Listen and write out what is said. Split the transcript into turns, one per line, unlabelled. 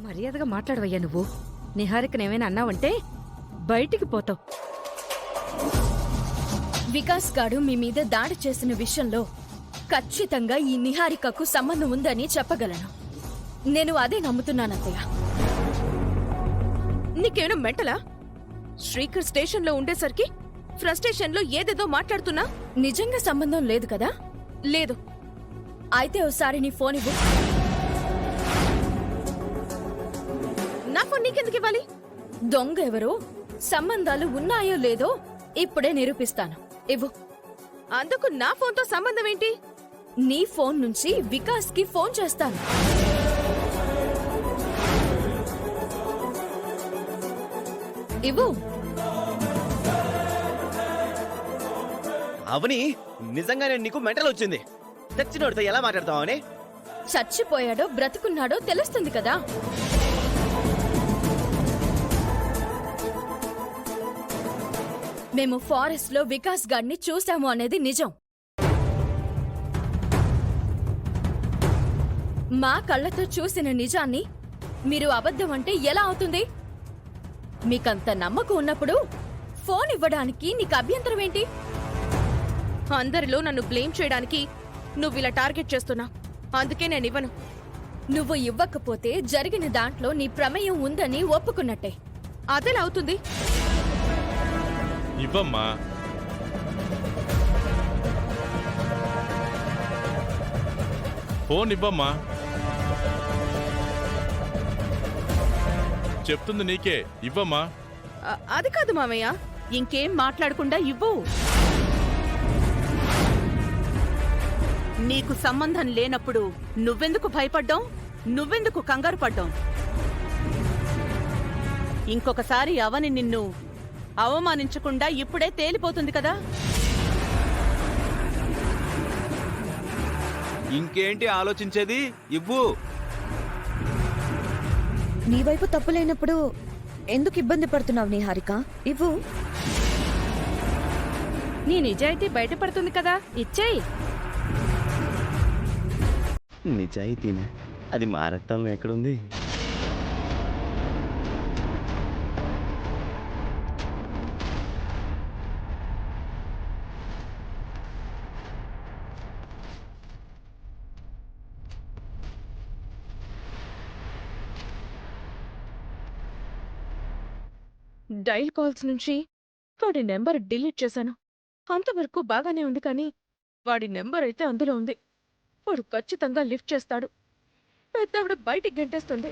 మర్యాదగా మాట్లాడవయ్యా నువ్వు. నిహారికనేమైనా అన్నావంటే బయటికి పోతావు.
వికాస్ గాడు మీ మీద దాడి చేసిన విషయంలో ఖచ్చితంగా ఈ నిహారికకు సంబంధం ఉందని చెప్పగలను. నేను అదే నమ్ముతున్నానత్తయ్య.
నీకేమైనా మెంటలా? శ్రీకర్ స్టేషన్లో ఉండేసరికి ఫ్రస్ట్రేషన్లో ఏదేదో మాట్లాడుతున్నా.
నిజంగా సంబంధం లేదు కదా?
లేదు.
అయితే ఒకసారి నీ ఫోన్ ఇవ్వు.
నా ఫోన్ నీకెందుకు ఇవ్వాలి?
దొంగ ఎవరు, సంబంధాలు ఉన్నాయో లేదో ఇప్పుడే నిరూపిస్తాను. ఇవ్వు.
అందుకు నా ఫోన్తో సంబంధం ఏంటి?
నీ ఫోన్ నుంచి వికాస్ కి ఫోన్ చేస్తాను. ఇవ్వు.
అవని, నిజంగానే నీకు మెంటల్ వచ్చింది. తెచ్చినోడితో ఎలా మాట్లాడతావు అని?
చచ్చిపోయాడో బ్రతుకున్నాడో తెలుస్తుంది కదా. మేము ఫారెస్ట్ లో వికాస్ గాడిని చూసాము అనేది నిజం. మా కళ్ళతో చూసిన నిజాన్ని మీరు అబద్ధం అంటే ఎలా అవుతుంది? మీకంత నమ్మకం ఉన్నప్పుడు ఫోన్ ఇవ్వడానికి నీకు అభ్యంతరం ఏంటి?
అందరిలో నన్ను బ్లేమ్ చేయడానికి నువ్విలా టార్గెట్ చేస్తున్నా. అందుకే నేను ఇవ్వను.
నువ్వు ఇవ్వకపోతే జరిగిన దాంట్లో నీ ప్రమేయం ఉందని ఒప్పుకున్నట్టే.
అదెలా అవుతుంది?
ఇవ్వమ్మా. ఫోన్ ఇవ్వమ్మా. చెప్తుంది నీకే. ఇవ్వమ్మా.
అది కాదు మామయ్య, ఇంకేం మాట్లాడకుండా ఇవ్వు. నీకు సంబంధం లేనప్పుడు నువ్వెందుకు భయపడ్డావు? నువ్వెందుకు కంగారు పడ్డావు? ఇంకొకసారి అవని నిన్ను అవమానించకుండా ఇప్పుడే తేలిపోతుంది కదా.
ఇంకేంటి ఆలోచించేది? ఇవ్వు.
నీ వైపు తప్పు లేనప్పుడు ఎందుకు ఇబ్బంది పడుతున్నావు నిహారిక? ఇవ్వు.
నీ నిజాయితీ బయటపడుతుంది కదా, ఇచ్చేయి.
నిజాయితీనే, అది మారటం ఎక్కడుంది?
డైల్ కాల్స్ నుంచి వాడి నెంబర్ డిలీట్ చేశాను. అంతవరకు బాగానే ఉంది, కానీ వాడి నెంబర్ అయితే అందులో ఉంది. వాడు ఖచ్చితంగా లిఫ్ట్ చేస్తాడు. పెద్దావిడ బయటికి గంటేస్తుంది.